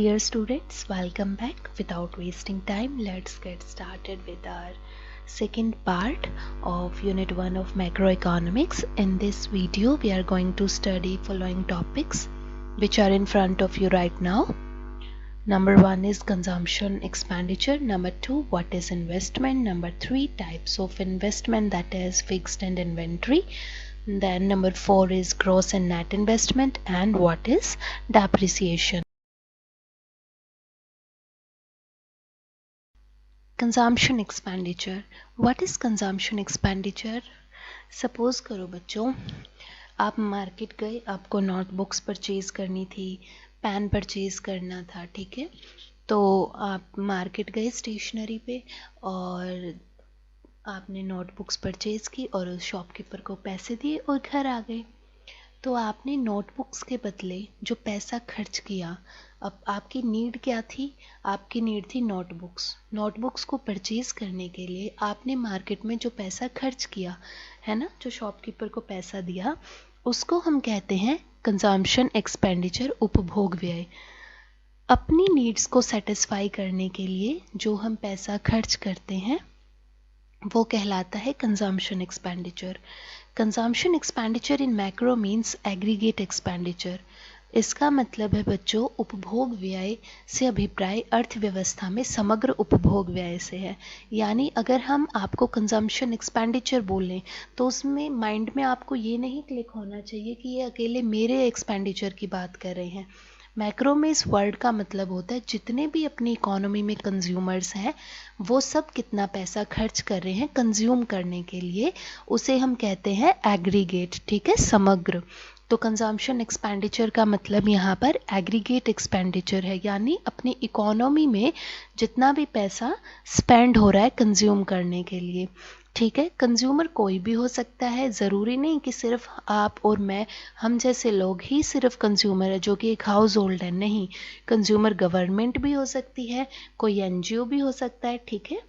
dear students, welcome back. Without wasting time, let's get started with our second part of Unit 1 of Macroeconomics. In this video, we are going to study following topics which are in front of you right now. Number 1 is consumption expenditure. Number 2, what is investment? Number 3, types of investment, that is fixed and inventory. Then number 4 is gross and net investment, and what is depreciation. Consumption expenditure. What is consumption expenditure? Suppose करो बच्चों, आप market गए, आपको notebooks purchase करनी थी, pen purchase करना था, ठीक है. तो आप मार्केट गए स्टेशनरी पे और आपने नोटबुक्स परचेज की और उस शॉपकीपर को पैसे दिए और घर आ गए. तो आपने नोटबुक्स के बदले जो पैसा खर्च किया, अब आपकी नीड क्या थी? आपकी नीड थी नोटबुक्स को परचेज करने के लिए आपने मार्केट में जो पैसा खर्च किया है ना, जो शॉपकीपर को पैसा दिया, उसको हम कहते हैं कंजम्पशन एक्सपेंडिचर, उपभोग व्यय. अपनी नीड्स को सेटिस्फाई करने के लिए जो हम पैसा खर्च करते हैं वो कहलाता है consumption expenditure. Consumption expenditure in macro means aggregate expenditure. इसका मतलब है बच्चों, उपभोग व्यय से अभिप्राय अर्थव्यवस्था में समग्र उपभोग व्यय से है. यानी अगर हम आपको कंजम्पशन एक्सपेंडिचर बोलें तो उसमें माइंड में आपको ये नहीं क्लिक होना चाहिए कि ये अकेले मेरे एक्सपेंडिचर की बात कर रहे हैं. मैक्रो में इस वर्ड का मतलब होता है जितने भी अपनी इकोनॉमी में कंज्यूमर्स हैं वो सब कितना पैसा खर्च कर रहे हैं कंज्यूम करने के लिए, उसे हम कहते हैं एग्रीगेट, ठीक है, समग्र. तो कंजम्पशन एक्सपेंडिचर का मतलब यहाँ पर एग्रीगेट एक्सपेंडिचर है, यानी अपनी इकोनॉमी में जितना भी पैसा स्पेंड हो रहा है कंज्यूम करने के लिए, ठीक है. कंज्यूमर कोई भी हो सकता है, ज़रूरी नहीं कि सिर्फ आप और मैं, हम जैसे लोग ही सिर्फ कंज्यूमर है जो कि एक हाउस होल्ड है. नहीं, कंज्यूमर गवर्नमेंट भी हो सकती है, कोई एनजीओ भी हो सकता है, ठीक है.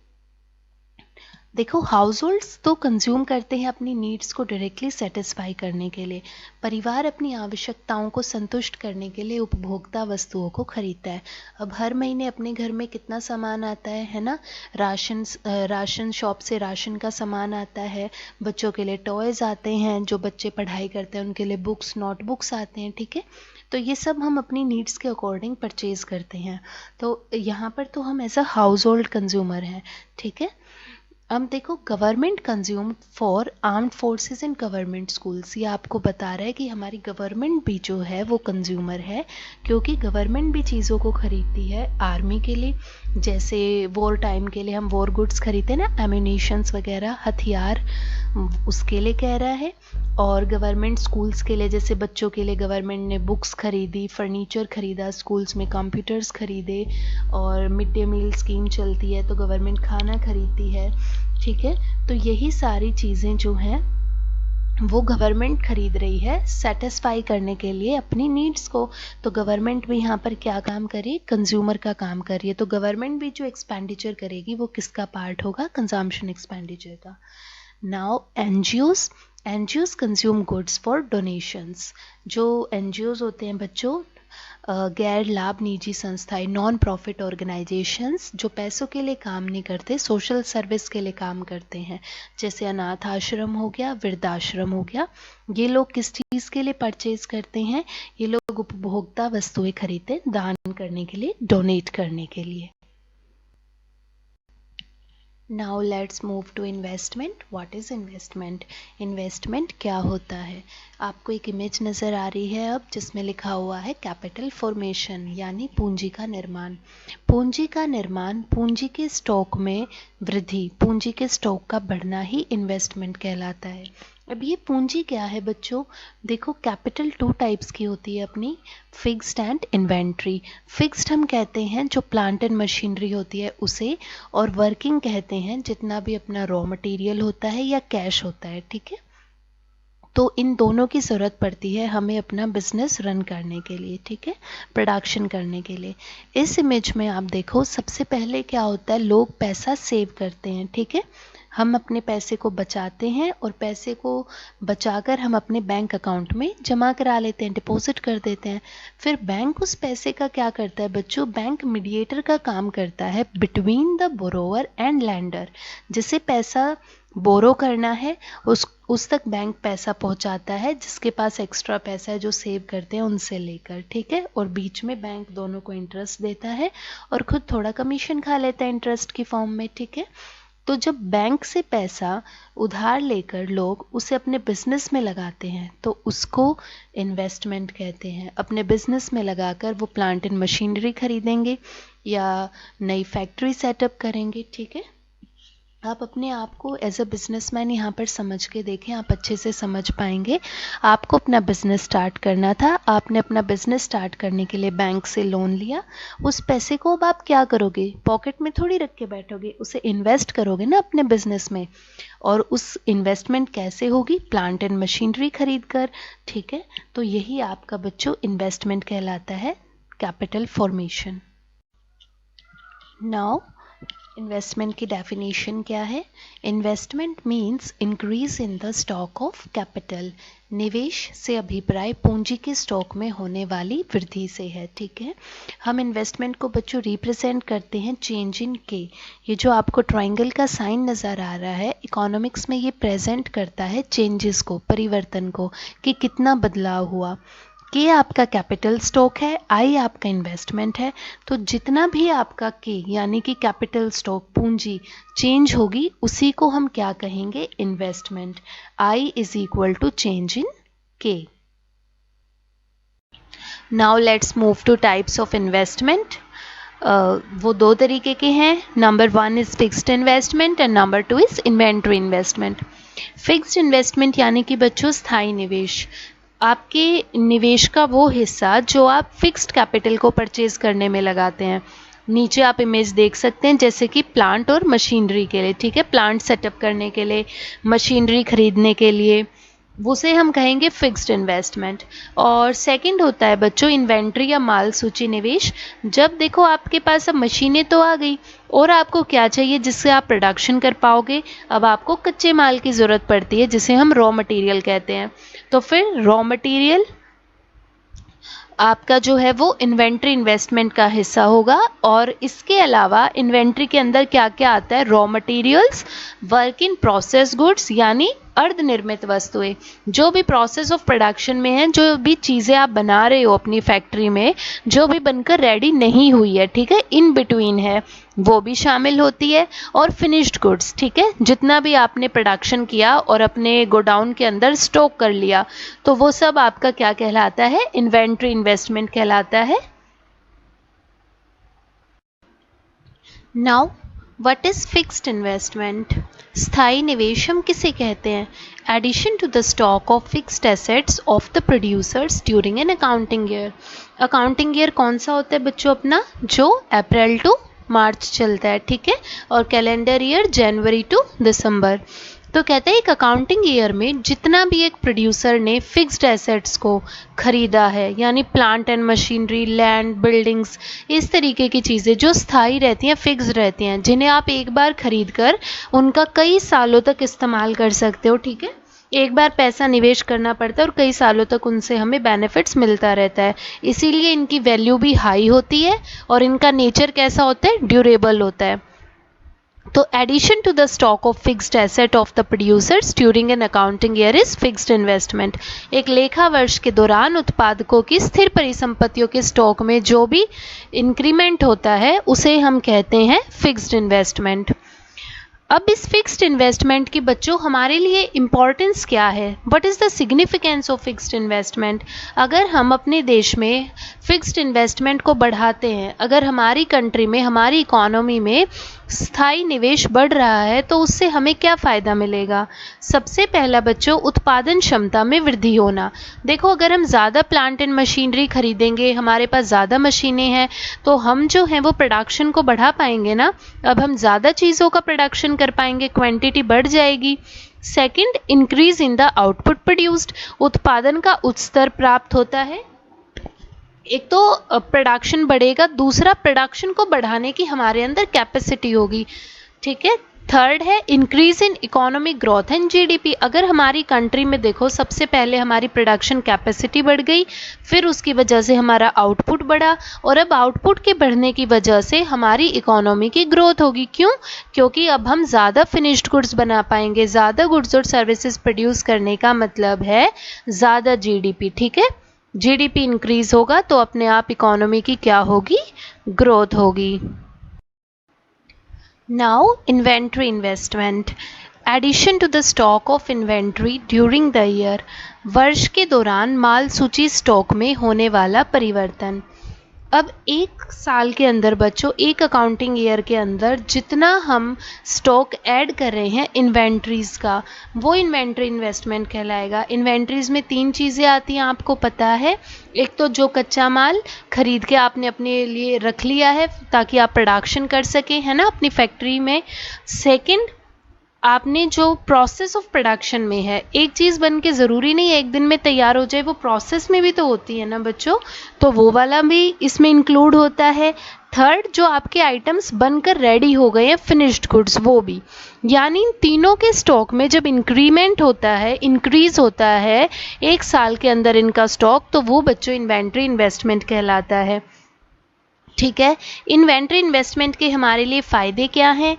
देखो, हाउस होल्ड्स तो कंज्यूम करते हैं अपनी नीड्स को डायरेक्टली सेटिस्फाई करने के लिए. परिवार अपनी आवश्यकताओं को संतुष्ट करने के लिए उपभोक्ता वस्तुओं को खरीदता है. अब हर महीने अपने घर में कितना सामान आता है ना, राशन शॉप से राशन का सामान आता है, बच्चों के लिए टॉयज़ आते हैं, जो बच्चे पढ़ाई करते हैं उनके लिए बुक्स नोटबुक्स आते हैं, ठीक है. तो ये सब हम अपनी नीड्स के अकॉर्डिंग परचेज करते हैं. तो यहाँ पर तो हम as a household consumer हैं, ठीक है. अब देखो, government consume for armed forces and government schools. ये आपको बता रहा है कि हमारी गवर्नमेंट भी जो है वो कंज्यूमर है, क्योंकि गवर्नमेंट भी चीज़ों को खरीदती है आर्मी के लिए. जैसे वॉर टाइम के लिए हम वॉर गुड्स खरीदते हैं ना, एम्यूनिशंस वगैरह, हथियार, उसके लिए कह रहा है. और गवर्नमेंट स्कूल्स के लिए, जैसे बच्चों के लिए गवर्नमेंट ने बुक्स खरीदी, फर्नीचर खरीदा, स्कूल्स में कंप्यूटर्स खरीदे, और मिड डे मील स्कीम चलती है तो गवर्नमेंट खाना खरीदती है, ठीक है. तो यही सारी चीज़ें जो हैं वो गवर्नमेंट खरीद रही है सेटिस्फाई करने के लिए अपनी नीड्स को. तो गवर्नमेंट भी यहाँ पर क्या काम करे? कंज्यूमर का काम कर रही है. तो गवर्नमेंट भी जो एक्सपेंडिचर करेगी वो किसका पार्ट होगा? कंजम्पशन एक्सपेंडिचर का. Now NGOs consume goods for donations. जो एनजीओज होते हैं बच्चों, गैर लाभ निजी संस्थाएं, नॉन प्रॉफिट ऑर्गेनाइजेशंस, जो पैसों के लिए काम नहीं करते, सोशल सर्विस के लिए काम करते हैं, जैसे अनाथ आश्रम हो गया, वृद्धाश्रम हो गया. ये लोग किस चीज़ के लिए परचेज करते हैं? ये लोग उपभोक्ता वस्तुएं खरीदते हैं दान करने के लिए, डोनेट करने के लिए. Now let's move to investment. What is investment? Investment क्या होता है? आपको एक इमेज नज़र आ रही है अब, जिसमें लिखा हुआ है कैपिटल फॉर्मेशन, यानी पूंजी का निर्माण. पूंजी का निर्माण, पूंजी के स्टॉक में वृद्धि, पूंजी के स्टॉक का बढ़ना ही इन्वेस्टमेंट कहलाता है. अब ये पूंजी क्या है बच्चों? देखो, कैपिटल 2 टाइप्स की होती है अपनी, फिक्स्ड एंड इन्वेंट्री. फिक्स्ड हम कहते हैं जो प्लांट एंड मशीनरी होती है उसे, और वर्किंग कहते हैं जितना भी अपना रॉ मटेरियल होता है या कैश होता है, ठीक है. तो इन दोनों की ज़रूरत पड़ती है हमें अपना बिजनेस रन करने के लिए, ठीक है, प्रोडक्शन करने के लिए. इस इमेज में आप देखो, सबसे पहले क्या होता है, लोग पैसा सेव करते हैं, ठीक है. हम अपने पैसे को बचाते हैं और पैसे को बचाकर हम अपने बैंक अकाउंट में जमा करा लेते हैं, डिपॉजिट कर देते हैं। फिर बैंक उस पैसे का क्या करता है बच्चों? बैंक मीडिएटर का काम करता है between the borrower and lander. जिसे पैसा बोरो करना है उस तक बैंक पैसा पहुंचाता है, जिसके पास एक्स्ट्रा पैसा है जो सेव करते हैं उनसे लेकर, ठीक है। और बीच में बैंक दोनों को इंटरेस्ट देता है और खुद थोड़ा कमीशन खा लेता है इंटरेस्ट की फॉर्म में, ठीक है। तो जब बैंक से पैसा उधार लेकर लोग उसे अपने बिजनेस में लगाते हैं तो उसको इन्वेस्टमेंट कहते हैं। अपने बिजनेस में लगाकर वो प्लांट एंड मशीनरी खरीदेंगे या नई फैक्ट्री सेटअप करेंगे, ठीक है। आप अपने आप को एज अ बिजनेसमैन यहाँ पर समझ के देखें, आप अच्छे से समझ पाएंगे। आपको अपना बिजनेस स्टार्ट करना था, आपने अपना बिजनेस स्टार्ट करने के लिए बैंक से लोन लिया। उस पैसे को अब आप क्या करोगे? पॉकेट में थोड़ी रख के बैठोगे, उसे इन्वेस्ट करोगे ना अपने बिजनेस में। और उस इन्वेस्टमेंट कैसे होगी? प्लांट एंड मशीनरी खरीद कर, ठीक है। तो यही आपका बच्चों इन्वेस्टमेंट कहलाता है, कैपिटल फॉर्मेशन। नाउ इन्वेस्टमेंट की डेफिनेशन क्या है? Investment means increase in the stock of capital. निवेश से अभिप्राय पूंजी के स्टॉक में होने वाली वृद्धि से है, ठीक है। हम इन्वेस्टमेंट को बच्चों रिप्रेजेंट करते हैं चेंज इन के। ये जो आपको ट्रायंगल का साइन नज़र आ रहा है, इकोनॉमिक्स में ये प्रेजेंट करता है चेंजेस को, परिवर्तन को, कि कितना बदलाव हुआ। के आपका कैपिटल स्टॉक है, आई आपका इन्वेस्टमेंट है। तो जितना भी आपका के यानी कि कैपिटल स्टॉक, पूंजी चेंज होगी, उसी को हम क्या कहेंगे? Investment. I is equal to change in K. Now let's move to types of investment. वो दो तरीके के हैं। Number 1 is fixed investment and number 2 is inventory investment. Fixed investment यानी कि बच्चों स्थायी निवेश, आपके निवेश का वो हिस्सा जो आप फिक्स्ड कैपिटल को परचेज करने में लगाते हैं। नीचे आप इमेज देख सकते हैं, जैसे कि प्लांट और मशीनरी के लिए, ठीक है। प्लांट सेटअप करने के लिए, मशीनरी खरीदने के लिए, उसे हम कहेंगे फिक्स्ड इन्वेस्टमेंट। और सेकंड होता है बच्चों इन्वेंट्री या माल सूची निवेश। जब देखो आपके पास अब मशीनें तो आ गई और आपको क्या चाहिए जिससे आप प्रोडक्शन कर पाओगे? अब आपको कच्चे माल की ज़रूरत पड़ती है, जिसे हम रॉ मटेरियल कहते हैं। तो फिर रॉ मटेरियल आपका जो है वो इन्वेंट्री इन्वेस्टमेंट का हिस्सा होगा। और इसके अलावा इन्वेंट्री के अंदर क्या क्या आता है? Raw materials, work in process goods यानी अर्धनिर्मित वस्तुएं, जो भी प्रोसेस ऑफ प्रोडक्शन में है, जो भी चीज़ें आप बना रहे हो अपनी फैक्ट्री में, जो भी बनकर रेडी नहीं हुई है, ठीक है, इन बिटवीन है, वो भी शामिल होती है। और फिनिश्ड गुड्स, ठीक है, जितना भी आपने प्रोडक्शन किया और अपने गोडाउन के अंदर स्टॉक कर लिया, तो वो सब आपका क्या कहलाता है? इन्वेंट्री इन्वेस्टमेंट कहलाता है। Now what is fixed investment? स्थायी निवेश हम किसे कहते हैं? Addition to the stock of fixed assets of the producers during an accounting year. Accounting year कौन सा होता है बच्चों अपना? जो अप्रैल टू मार्च चलता है, ठीक है, और कैलेंडर ईयर जनवरी टू दिसंबर। तो कहते हैं एक अकाउंटिंग ईयर में जितना भी एक प्रोड्यूसर ने फिक्स्ड एसेट्स को खरीदा है, यानी plant and machinery, land, buildings, इस तरीके की चीज़ें जो स्थायी रहती हैं, फिक्स्ड रहती हैं, जिन्हें आप एक बार खरीद कर उनका कई सालों तक इस्तेमाल कर सकते हो, ठीक है। एक बार पैसा निवेश करना पड़ता है और कई सालों तक उनसे हमें बेनिफिट्स मिलता रहता है, इसीलिए इनकी वैल्यू भी हाई होती है और इनका नेचर कैसा होता है? ड्यूरेबल होता है। तो addition to the stock of fixed asset of the producers during an accounting year is fixed investment. एक लेखा वर्ष के दौरान उत्पादकों की स्थिर परिसंपत्तियों के स्टॉक में जो भी इंक्रीमेंट होता है उसे हम कहते हैं फिक्स्ड इन्वेस्टमेंट। अब इस फिक्स्ड इन्वेस्टमेंट की बच्चों हमारे लिए इम्पॉर्टेंस क्या है? What is the significance of fixed investment? अगर हम अपने देश में फिक्स्ड इन्वेस्टमेंट को बढ़ाते हैं, अगर हमारी कंट्री में, हमारी इकोनॉमी में स्थायी निवेश बढ़ रहा है, तो उससे हमें क्या फ़ायदा मिलेगा? सबसे पहला बच्चों उत्पादन क्षमता में वृद्धि होना। देखो अगर हम ज़्यादा प्लांट एंड मशीनरी खरीदेंगे, हमारे पास ज़्यादा मशीनें हैं, तो हम जो हैं वो प्रोडक्शन को बढ़ा पाएंगे ना। अब हम ज़्यादा चीज़ों का प्रोडक्शन कर पाएंगे, क्वांटिटी बढ़ जाएगी। Second, increase in the output produced, उत्पादन का उच्च स्तर प्राप्त होता है। एक तो प्रोडक्शन बढ़ेगा, दूसरा प्रोडक्शन को बढ़ाने की हमारे अंदर कैपेसिटी होगी, ठीक है। थर्ड है increase in economic growth and GDP. अगर हमारी कंट्री में देखो, सबसे पहले हमारी प्रोडक्शन कैपेसिटी बढ़ गई, फिर उसकी वजह से हमारा आउटपुट बढ़ा, और अब आउटपुट के बढ़ने की वजह से हमारी इकोनॉमी की ग्रोथ होगी। क्यों? क्योंकि अब हम ज़्यादा फिनिश्ड गुड्स बना पाएंगे। ज़्यादा गुड्स और सर्विसेज प्रोड्यूस करने का मतलब है ज़्यादा जीडीपी। ठीक है, जीडीपी इंक्रीज होगा तो अपने आप इकोनॉमी की क्या होगी? ग्रोथ होगी। Now, inventory investment. Addition to the stock of inventory during the year. वर्ष के दौरान माल सूची स्टॉक में होने वाला परिवर्तन। अब एक साल के अंदर बच्चों, एक अकाउंटिंग ईयर के अंदर जितना हम स्टॉक ऐड कर रहे हैं इन्वेंट्रीज़ का, वो इन्वेंट्री इन्वेस्टमेंट कहलाएगा। इन्वेंट्रीज़ में 3 चीज़ें आती हैं, आपको पता है। एक तो जो कच्चा माल खरीद के आपने अपने लिए रख लिया है ताकि आप प्रोडक्शन कर सकें, है ना, अपनी फैक्ट्री में। सेकंड, आपने जो प्रोसेस ऑफ प्रोडक्शन में है, एक चीज़ बन के ज़रूरी नहीं है एक दिन में तैयार हो जाए, वो प्रोसेस में भी तो होती है ना बच्चों, तो वो वाला भी इसमें इंक्लूड होता है। थर्ड, जो आपके आइटम्स बनकर रेडी हो गए हैं, फिनिश्ड गुड्स, वो भी। यानी तीनों के स्टॉक में जब इंक्रीमेंट होता है, इंक्रीज होता है एक साल के अंदर इनका स्टॉक, तो वो बच्चों इन्वेंट्री इन्वेस्टमेंट कहलाता है। ठीक है, इन्वेंट्री इन्वेस्टमेंट के हमारे लिए फ़ायदे क्या हैं?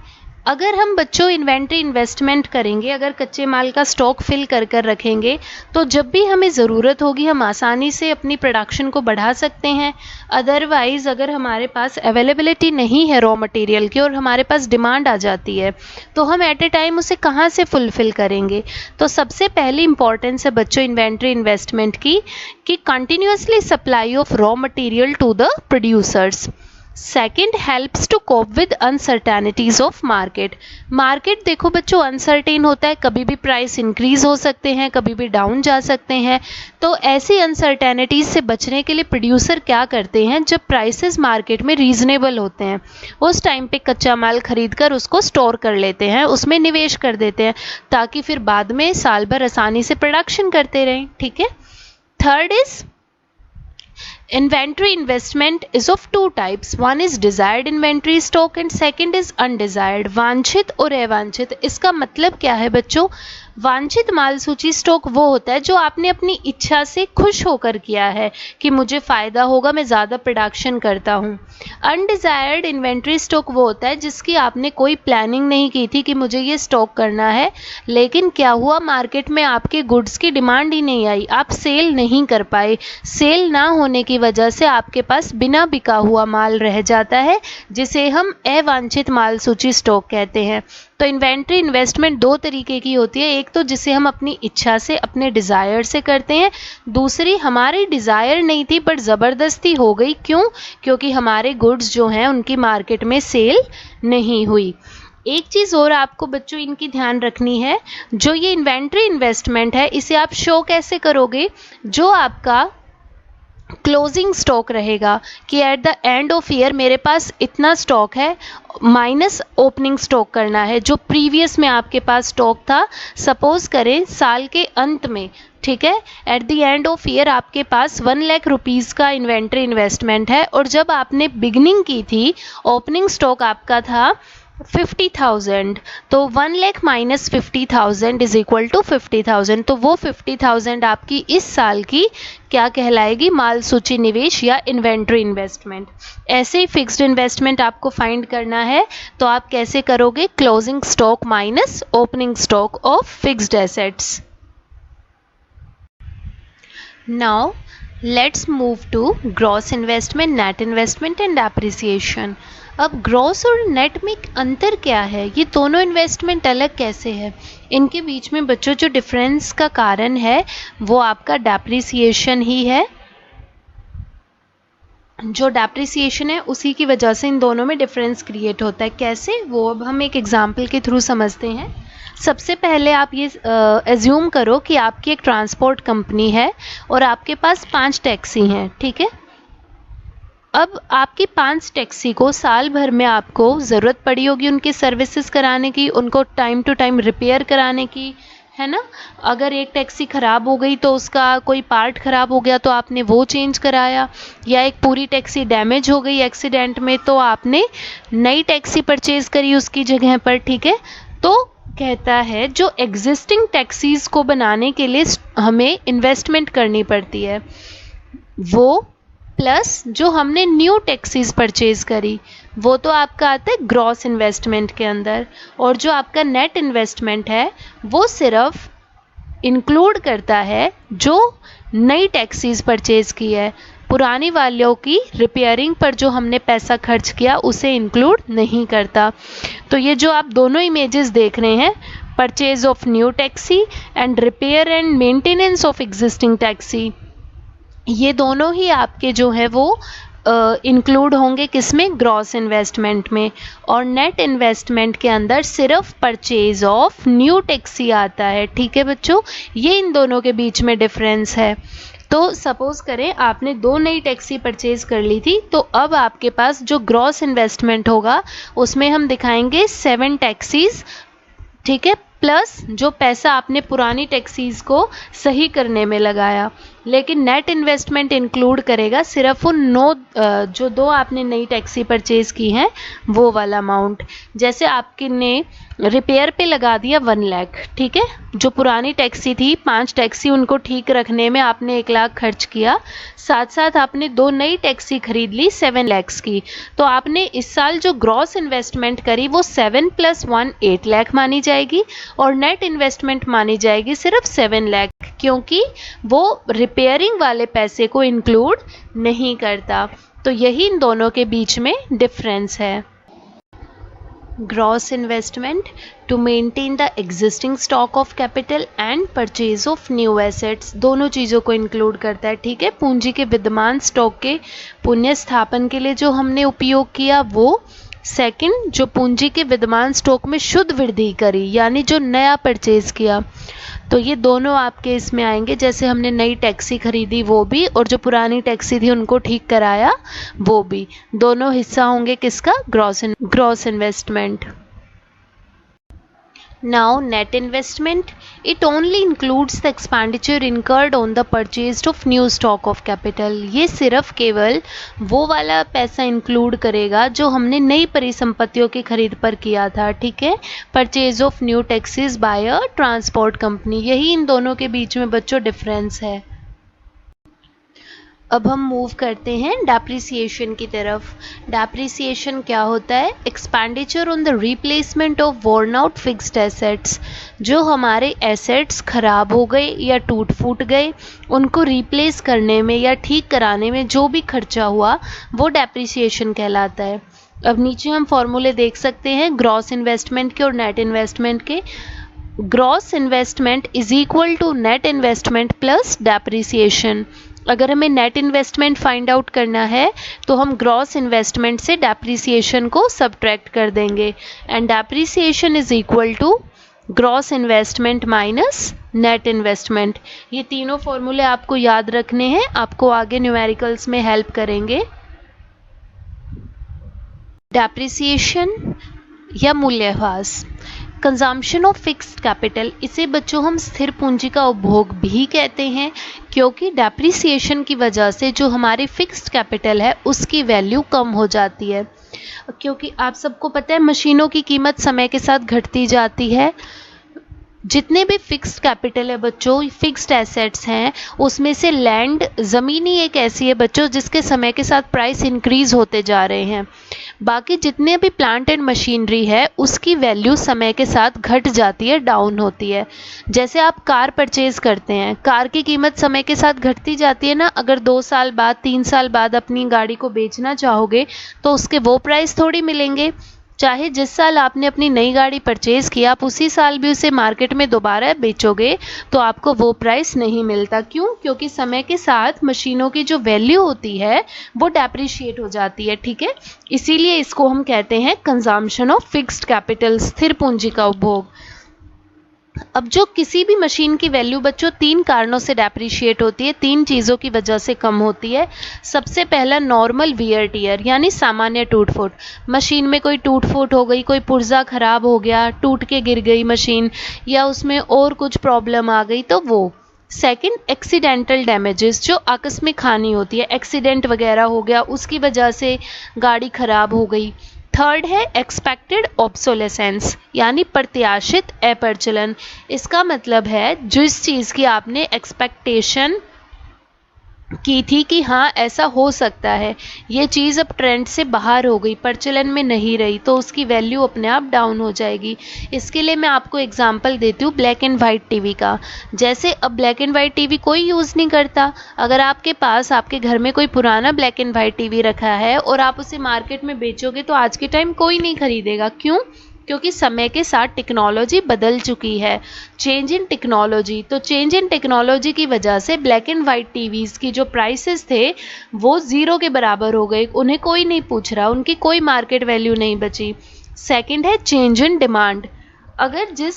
अगर हम बच्चों इन्वेंट्री इन्वेस्टमेंट करेंगे, अगर कच्चे माल का स्टॉक फिल कर कर रखेंगे, तो जब भी हमें ज़रूरत होगी हम आसानी से अपनी प्रोडक्शन को बढ़ा सकते हैं। अदरवाइज़ अगर हमारे पास अवेलेबिलिटी नहीं है रॉ मटेरियल की और हमारे पास डिमांड आ जाती है, तो हम एट ए टाइम उसे कहाँ से फुलफ़िल करेंगे? तो सबसे पहली इंपॉर्टेंस है बच्चों इन्वेंट्री इन्वेस्टमेंट की कि continuously supply of raw material to the producers. Second, helps to cope with uncertainties of market. Market देखो बच्चों अनसर्टेन होता है, कभी भी प्राइस इंक्रीज हो सकते हैं, कभी भी डाउन जा सकते हैं। तो ऐसी अनसर्टेनिटीज से बचने के लिए प्रोड्यूसर क्या करते हैं, जब प्राइसेस मार्केट में रीजनेबल होते हैं उस टाइम पे कच्चा माल खरीद कर उसको स्टोर कर लेते हैं, उसमें निवेश कर देते हैं, ताकि फिर बाद में साल भर आसानी से प्रोडक्शन करते रहें। ठीक है। Third is inventory investment is of 2 types. One is desired inventory stock and second is undesired. वांछित और अवांछित। इसका मतलब क्या है बच्चों? वांछित माल सूची स्टॉक वो होता है जो आपने अपनी इच्छा से खुश होकर किया है कि मुझे फ़ायदा होगा, मैं ज़्यादा प्रोडक्शन करता हूँ। अनडिज़ायर्ड इन्वेंट्री स्टॉक वो होता है जिसकी आपने कोई प्लानिंग नहीं की थी कि मुझे ये स्टॉक करना है, लेकिन क्या हुआ, मार्केट में आपके गुड्स की डिमांड ही नहीं आई, आप सेल नहीं कर पाए। सेल ना होने की वजह से आपके पास बिना बिका हुआ माल रह जाता है, जिसे हम अवांछित माल सूची स्टॉक कहते हैं। तो इन्वेंट्री इन्वेस्टमेंट 2 तरीके की होती है, एक तो जिसे हम अपनी इच्छा से, अपने डिज़ायर से करते हैं, दूसरी हमारी डिज़ायर नहीं थी पर ज़बरदस्ती हो गई। क्यों? क्योंकि हमारे गुड्स जो हैं उनकी मार्केट में सेल नहीं हुई। एक चीज़ और आपको बच्चों इनकी ध्यान रखनी है, जो ये इन्वेंट्री इन्वेस्टमेंट है इसे आप शो कैसे करोगे? जो आपका क्लोजिंग स्टॉक रहेगा कि at the end of year मेरे पास इतना स्टॉक है, माइनस ओपनिंग स्टॉक करना है जो प्रीवियस में आपके पास स्टॉक था। सपोज करें साल के अंत में, ठीक है, at the end of year आपके पास 1 लाख रुपीज़ का इन्वेंट्री इन्वेस्टमेंट है, और जब आपने बिगनिंग की थी ओपनिंग स्टॉक आपका था 50,000, तो 1 lakh minus 50,000 is equal to 50,000। तो वो 50,000 आपकी इस साल की क्या कहलाएगी? माल सूची निवेश या इन्वेंट्री इन्वेस्टमेंट। ऐसे ही फिक्स्ड इन्वेस्टमेंट आपको फाइंड करना है, तो आप कैसे करोगे? Closing stock minus opening stock of fixed assets. Now let's move to gross investment, net investment and appreciation. अब ग्रॉस और नेट में अंतर क्या है? ये दोनों इन्वेस्टमेंट अलग कैसे है? इनके बीच में बच्चों जो डिफरेंस का कारण है वो आपका डेप्रिसिएशन ही है। जो डेप्रिसिएशन है उसी की वजह से इन दोनों में डिफरेंस क्रिएट होता है। कैसे? वो अब हम एक एग्जाम्पल के थ्रू समझते हैं। सबसे पहले आप ये एज्यूम करो कि आपकी एक ट्रांसपोर्ट कंपनी है और आपके पास 5 टैक्सी हैं, ठीक है। अब आपकी 5 टैक्सी को साल भर में आपको ज़रूरत पड़ी होगी उनकी सर्विसेज कराने की, उनको टाइम टू टाइम रिपेयर कराने की, है ना। अगर एक टैक्सी ख़राब हो गई तो उसका कोई पार्ट ख़राब हो गया तो आपने वो चेंज कराया, या एक पूरी टैक्सी डैमेज हो गई एक्सीडेंट में तो आपने नई टैक्सी परचेज़ करी उसकी जगह पर, ठीक है। तो कहता है जो एग्जिस्टिंग टैक्सीज़ को बनाने के लिए हमें इन्वेस्टमेंट करनी पड़ती है वो, प्लस जो हमने न्यू टैक्सीज परचेज करी वो तो आपका आता है ग्रॉस इन्वेस्टमेंट के अंदर। और जो आपका नेट इन्वेस्टमेंट है वो सिर्फ इंक्लूड करता है जो नई टैक्सीज परचेज की है, पुरानी वालों की रिपेयरिंग पर जो हमने पैसा खर्च किया उसे इंक्लूड नहीं करता। तो ये जो आप दोनों इमेजेस देख रहे हैं, purchase of new taxi and repair and maintenance of existing taxi, ये दोनों ही आपके जो है वो इंक्लूड होंगे किसमें, ग्रॉस इन्वेस्टमेंट में। और नेट इन्वेस्टमेंट के अंदर सिर्फ परचेज ऑफ न्यू टैक्सी आता है, ठीक है बच्चों। ये इन दोनों के बीच में डिफरेंस है। तो सपोज करें आपने 2 नई टैक्सी परचेज कर ली थी, तो अब आपके पास जो ग्रॉस इन्वेस्टमेंट होगा उसमें हम दिखाएंगे 7 टैक्सीज, ठीक है, प्लस जो पैसा आपने पुरानी टैक्सीज को सही करने में लगाया। लेकिन नेट इन्वेस्टमेंट इंक्लूड करेगा सिर्फ उन जो 2 आपने नई टैक्सी परचेज की हैं वो वाला अमाउंट। जैसे आपके ने रिपेयर पे लगा दिया 1 लाख, ठीक है, जो पुरानी टैक्सी थी 5 टैक्सी उनको ठीक रखने में आपने 1 लाख खर्च किया, साथ साथ आपने 2 नई टैक्सी खरीद ली 7 लाख की, तो आपने इस साल जो ग्रॉस इन्वेस्टमेंट करी वो 7 + 1 8 लाख मानी जाएगी और नेट इन्वेस्टमेंट मानी जाएगी सिर्फ 7 लाख, क्योंकि वो रिपेयरिंग वाले पैसे को इंक्लूड नहीं करता। तो यही इन दोनों के बीच में डिफरेंस है। Gross investment to maintain the existing stock of capital and purchase of new assets, दोनों चीज़ों को इंक्लूड करता है, ठीक है। पूंजी के विद्यमान स्टॉक के पुनः स्थापन के लिए जो हमने उपयोग किया वो, सेकंड जो पूंजी के विद्यमान स्टॉक में शुद्ध वृद्धि करी यानी जो नया परचेज किया, तो ये दोनों आपके इसमें आएंगे। जैसे हमने नई टैक्सी खरीदी वो भी, और जो पुरानी टैक्सी थी उनको ठीक कराया वो भी, दोनों हिस्सा होंगे किसका, gross investment. Now net investment, it only includes the expenditure incurred on the purchase of new stock of capital। ये सिर्फ केवल वो वाला पैसा इंक्लूड करेगा जो हमने नई परिसंपत्तियों की खरीद पर किया था, ठीक है। Purchase of new taxis by a transport company, यही इन दोनों के बीच में बच्चों डिफरेंस है। अब हम मूव करते हैं डेप्रिसिएशन की तरफ। डेप्रिसिएशन क्या होता है, expenditure on the replacement of worn out fixed assets, जो हमारे एसेट्स खराब हो गए या टूट फूट गए उनको रिप्लेस करने में या ठीक कराने में जो भी खर्चा हुआ वो डेप्रिसिएशन कहलाता है। अब नीचे हम फॉर्मूले देख सकते हैं ग्रॉस इन्वेस्टमेंट के और नेट इन्वेस्टमेंट के। Gross investment is equal to net investment plus depreciation. अगर हमें नेट इन्वेस्टमेंट फाइंड आउट करना है तो हम ग्रॉस इन्वेस्टमेंट से डेप्रिसिएशन को सब्ट्रैक्ट कर देंगे, and depreciation is equal to gross investment minus net investment. ये तीनों फॉर्मूले आपको याद रखने हैं, आपको आगे न्यूमेरिकल्स में हेल्प करेंगे। डेप्रिसिएशन या मूल्यह्रास, कंजम्पशन ऑफ फिक्स्ड कैपिटल, इसे बच्चों हम स्थिर पूंजी का उपभोग भी कहते हैं, क्योंकि डेप्रिसिएशन की वजह से जो हमारी फिक्स्ड कैपिटल है उसकी वैल्यू कम हो जाती है। क्योंकि आप सबको पता है मशीनों की कीमत समय के साथ घटती जाती है। जितने भी फिक्स्ड कैपिटल है बच्चों, फिक्स्ड एसेट्स हैं, उसमें से लैंड, ज़मीन ही एक ऐसी है बच्चों जिसके समय के साथ प्राइस इंक्रीज होते जा रहे हैं। बाकी जितने भी प्लांट एंड मशीनरी है उसकी वैल्यू समय के साथ घट जाती है, डाउन होती है। जैसे आप कार परचेज करते हैं, कार की कीमत समय के साथ घटती जाती है ना। अगर 2 साल बाद 3 साल बाद अपनी गाड़ी को बेचना चाहोगे तो उसके वो प्राइस थोड़ी मिलेंगे। चाहे जिस साल आपने अपनी नई गाड़ी परचेज किया आप उसी साल भी उसे मार्केट में दोबारा बेचोगे तो आपको वो प्राइस नहीं मिलता। क्यों? क्योंकि समय के साथ मशीनों की जो वैल्यू होती है वो डेप्रिशिएट हो जाती है, ठीक है। इसीलिए इसको हम कहते हैं कंजम्पशन ऑफ फिक्स्ड कैपिटल, स्थिर पूंजी का उपभोग। अब जो किसी भी मशीन की वैल्यू बच्चों 3 कारणों से डेप्रिशिएट होती है, 3 चीज़ों की वजह से कम होती है। सबसे पहला नॉर्मल वियर टियर यानी सामान्य टूट फूट। मशीन में कोई टूट फूट हो गई, कोई पुर्जा खराब हो गया, टूट के गिर गई मशीन, या उसमें और कुछ प्रॉब्लम आ गई तो वो। सेकंड, एक्सीडेंटल डैमेजेस, जो आकस्मिक हानि होती है, एक्सीडेंट वगैरह हो गया, उसकी वजह से गाड़ी खराब हो गई। थर्ड है एक्सपेक्टेड ऑब्सोलेसेंस यानी प्रत्याशित अप्रचलन। इसका मतलब है जिस चीज़ की आपने एक्सपेक्टेशन की थी कि हाँ ऐसा हो सकता है, ये चीज़ अब ट्रेंड से बाहर हो गई, प्रचलन में नहीं रही, तो उसकी वैल्यू अपने आप डाउन हो जाएगी। इसके लिए मैं आपको एग्जांपल देती हूँ ब्लैक एंड वाइट टीवी का। जैसे अब ब्लैक एंड वाइट टीवी कोई यूज़ नहीं करता। अगर आपके पास आपके घर में कोई पुराना ब्लैक एंड वाइट टीवी रखा है और आप उसे मार्केट में बेचोगे तो आज के टाइम कोई नहीं खरीदेगा। क्यों? क्योंकि समय के साथ टेक्नोलॉजी बदल चुकी है। चेंज इन टेक्नोलॉजी, तो चेंज इन टेक्नोलॉजी की वजह से ब्लैक एंड वाइट टीवीज़ की जो प्राइसेस थे वो ज़ीरो के बराबर हो गए, उन्हें कोई नहीं पूछ रहा, उनकी कोई मार्केट वैल्यू नहीं बची। सेकंड है चेंज इन डिमांड। अगर जिस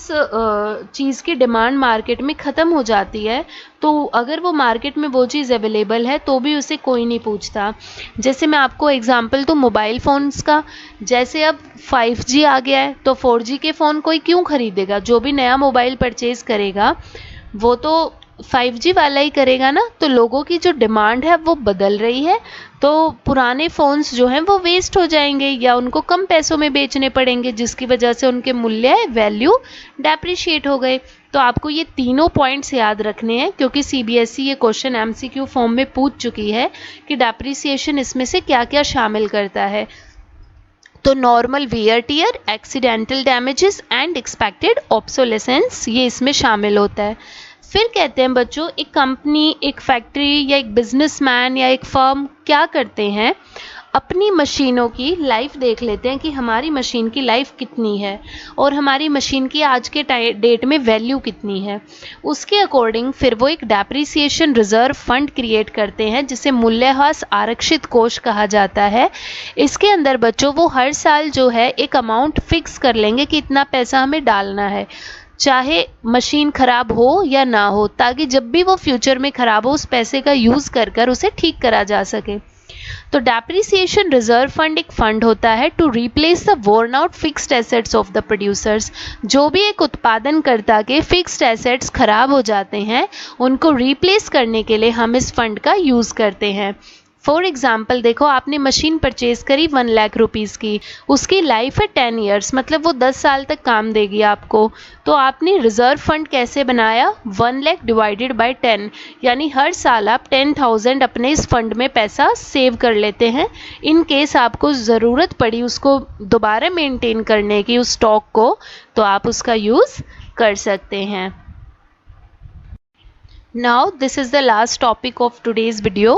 चीज़ की डिमांड मार्केट में ख़त्म हो जाती है तो अगर वो मार्केट में वो चीज़ अवेलेबल है तो भी उसे कोई नहीं पूछता। जैसे मैं आपको एग्जांपल दूँ मोबाइल फ़ोन्स का। जैसे अब 5G आ गया है तो 4G के फ़ोन कोई क्यों ख़रीदेगा? जो भी नया मोबाइल परचेज़ करेगा वो तो 5G वाला ही करेगा ना। तो लोगों की जो डिमांड है वो बदल रही है, तो पुराने फ़ोन्स जो हैं वो वेस्ट हो जाएंगे या उनको कम पैसों में बेचने पड़ेंगे, जिसकी वजह से उनके मूल्य वैल्यू डेप्रिशिएट हो गए। तो आपको ये तीनों पॉइंट्स याद रखने हैं क्योंकि CBSE ये क्वेश्चन MCQ फॉर्म में पूछ चुकी है कि डेप्रिसिएशन इसमें से क्या क्या शामिल करता है। तो normal wear tear, accidental damages and expected obsolescence ये इसमें शामिल होता है। फिर कहते हैं बच्चों एक कंपनी, एक फैक्ट्री या एक बिजनेसमैन या एक फर्म क्या करते हैं, अपनी मशीनों की लाइफ देख लेते हैं कि हमारी मशीन की लाइफ कितनी है और हमारी मशीन की आज के डेट में वैल्यू कितनी है। उसके अकॉर्डिंग फिर वो एक डेप्रिसिएशन रिजर्व फंड क्रिएट करते हैं जिसे मूल्यह्रास आरक्षित कोष कहा जाता है। इसके अंदर बच्चों वो हर साल जो है एक अमाउंट फिक्स कर लेंगे कि इतना पैसा हमें डालना है, चाहे मशीन खराब हो या ना हो, ताकि जब भी वो फ्यूचर में खराब हो उस पैसे का यूज़ कर कर उसे ठीक करा जा सके। तो डेप्रिसिएशन रिजर्व फंड एक फंड होता है to replace the worn out fixed assets of the producers. जो भी एक उत्पादनकर्ता के फिक्स्ड एसेट्स खराब हो जाते हैं उनको रिप्लेस करने के लिए हम इस फंड का यूज़ करते हैं। फॉर एग्जाम्पल देखो, आपने मशीन परचेज करी 1 लाख रुपीज़ की, उसकी लाइफ है 10 ईयर्स, मतलब वो 10 साल तक काम देगी आपको। तो आपने रिजर्व फंड कैसे बनाया? 1 लाख डिवाइडेड बाय 10, यानी हर साल आप 10,000 अपने इस फंड में पैसा सेव कर लेते हैं। इन केस आपको ज़रूरत पड़ी उसको दोबारा मेंटेन करने की उस स्टॉक को, तो आप उसका यूज़ कर सकते हैं। Now this is the last topic of today's video,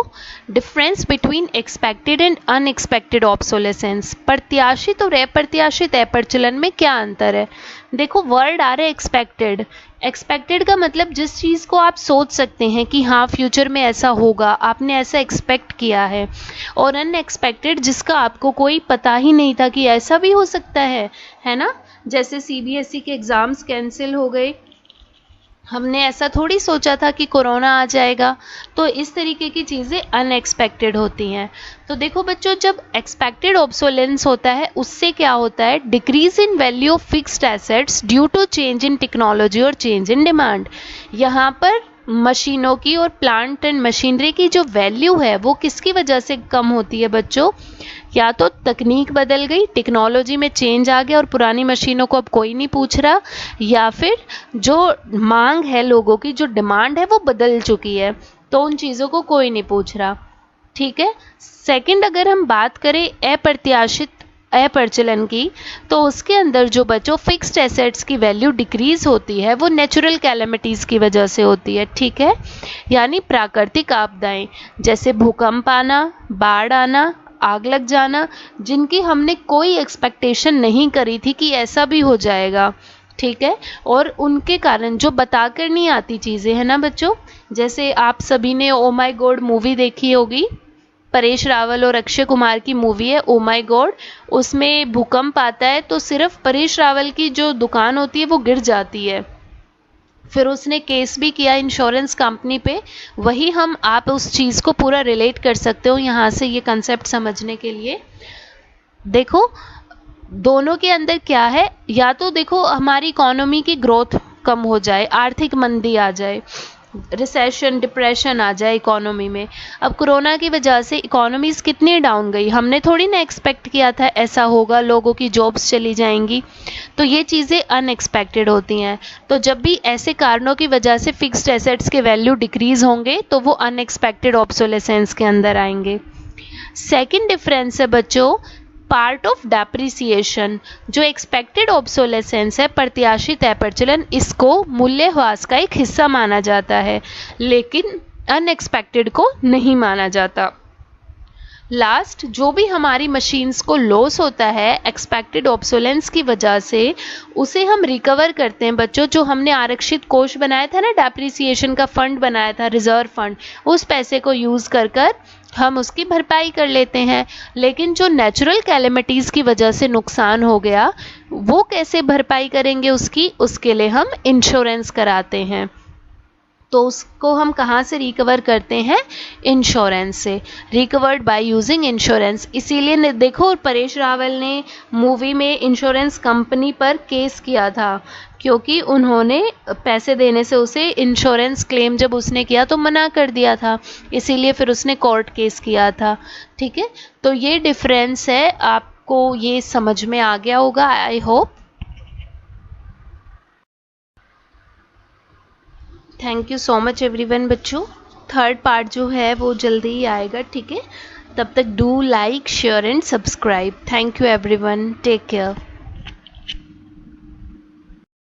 difference between expected and unexpected obsolescence। प्रत्याशित और अप्रत्याशित अप्रचलन में क्या अंतर है? देखो वर्ड आ रहा है एक्सपेक्टेड। एक्सपेक्टेड का मतलब जिस चीज़ को आप सोच सकते हैं कि हाँ फ्यूचर में ऐसा होगा, आपने ऐसा एक्सपेक्ट किया है। और अनएक्सपेक्टेड जिसका आपको कोई पता ही नहीं था कि ऐसा भी हो सकता है ना। जैसे CBSE के एग्ज़ाम्स कैंसिल हो गए, हमने ऐसा थोड़ी सोचा था कि कोरोना आ जाएगा। तो इस तरीके की चीज़ें अनएक्सपेक्टेड होती हैं। तो देखो बच्चों, जब एक्सपेक्टेड ऑब्सोलेंस होता है उससे क्या होता है? Decrease in value of fixed assets due to change in technology और चेंज इन डिमांड। यहाँ पर मशीनों की और प्लांट एंड मशीनरी की जो वैल्यू है वो किसकी वजह से कम होती है बच्चों? या तो तकनीक बदल गई, टेक्नोलॉजी में चेंज आ गया और पुरानी मशीनों को अब कोई नहीं पूछ रहा, या फिर जो मांग है लोगों की, जो डिमांड है वो बदल चुकी है, तो उन चीज़ों को कोई नहीं पूछ रहा। ठीक है। सेकंड, अगर हम बात करें अप्रत्याशित अप्रचलन की, तो उसके अंदर जो बच्चों फिक्स्ड एसेट्स की वैल्यू डिक्रीज होती है वो नेचुरल कैलेमिटीज़ की वजह से होती है। ठीक है, यानी प्राकृतिक आपदाएं जैसे भूकंप आना, बाढ़ आना, आग लग जाना, जिनकी हमने कोई एक्सपेक्टेशन नहीं करी थी कि ऐसा भी हो जाएगा। ठीक है, और उनके कारण जो बताकर नहीं आती चीज़ें हैं ना बच्चों, जैसे आप सभी ने ओ माई गॉड मूवी देखी होगी, परेश रावल और अक्षय कुमार की मूवी है ओ माई गॉड। उसमें भूकंप आता है तो सिर्फ परेश रावल की जो दुकान होती है वो गिर जाती है, फिर उसने केस भी किया इंश्योरेंस कंपनी पे। वही हम आप उस चीज़ को पूरा रिलेट कर सकते हो यहाँ से ये कंसेप्ट समझने के लिए। देखो दोनों के अंदर क्या है, या तो देखो हमारी इकोनॉमी की ग्रोथ कम हो जाए, आर्थिक मंदी आ जाए, रिसेशन डिप्रेशन आ जाए इकोनॉमी में। अब कोरोना की वजह से इकोनॉमीज कितनी डाउन गई, हमने थोड़ी ना एक्सपेक्ट किया था ऐसा होगा, लोगों की जॉब्स चली जाएंगी। तो ये चीज़ें अनएक्सपेक्टेड होती हैं। तो जब भी ऐसे कारणों की वजह से फिक्स्ड एसेट्स के वैल्यू डिक्रीज होंगे तो वो अनएक्सपेक्टेड ऑब्सोलेसेंस के अंदर आएंगे। सेकेंड डिफरेंस है बच्चों पार्ट ऑफ डेप्रिसिएशन। जो एक्सपेक्टेड ऑब्सोलेसेंस है, प्रत्याशित अप्रचलन, इसको मूल्यह्रास का एक हिस्सा माना जाता है, लेकिन अनएक्सपेक्टेड को नहीं माना जाता। लास्ट, जो भी हमारी मशीन्स को लॉस होता है एक्सपेक्टेड ऑब्सोलेंस की वजह से, उसे हम रिकवर करते हैं बच्चों। जो हमने आरक्षित कोष बनाया था ना, डेप्रिसिएशन का फंड बनाया था, रिजर्व फंड, उस पैसे को यूज़ कर कर हम उसकी भरपाई कर लेते हैं। लेकिन जो नेचुरल कैलेमिटीज़ की वजह से नुकसान हो गया, वो कैसे भरपाई करेंगे उसकी, उसके लिए हम इंश्योरेंस कराते हैं। तो उसको हम कहाँ से रिकवर करते हैं? इंश्योरेंस से। Recovered by using insurance. इसीलिए देखो परेश रावल ने मूवी में इंश्योरेंस कंपनी पर केस किया था, क्योंकि उन्होंने पैसे देने से उसे इंश्योरेंस क्लेम जब उसने किया तो मना कर दिया था, इसीलिए फिर उसने कोर्ट केस किया था। ठीक है, तो ये डिफरेंस है, आपको ये समझ में आ गया होगा I hope. Thank you so much everyone बच्चों। थर्ड पार्ट जो है वो जल्दी ही आएगा, ठीक है। तब तक do like share and subscribe. Thank you everyone, take care.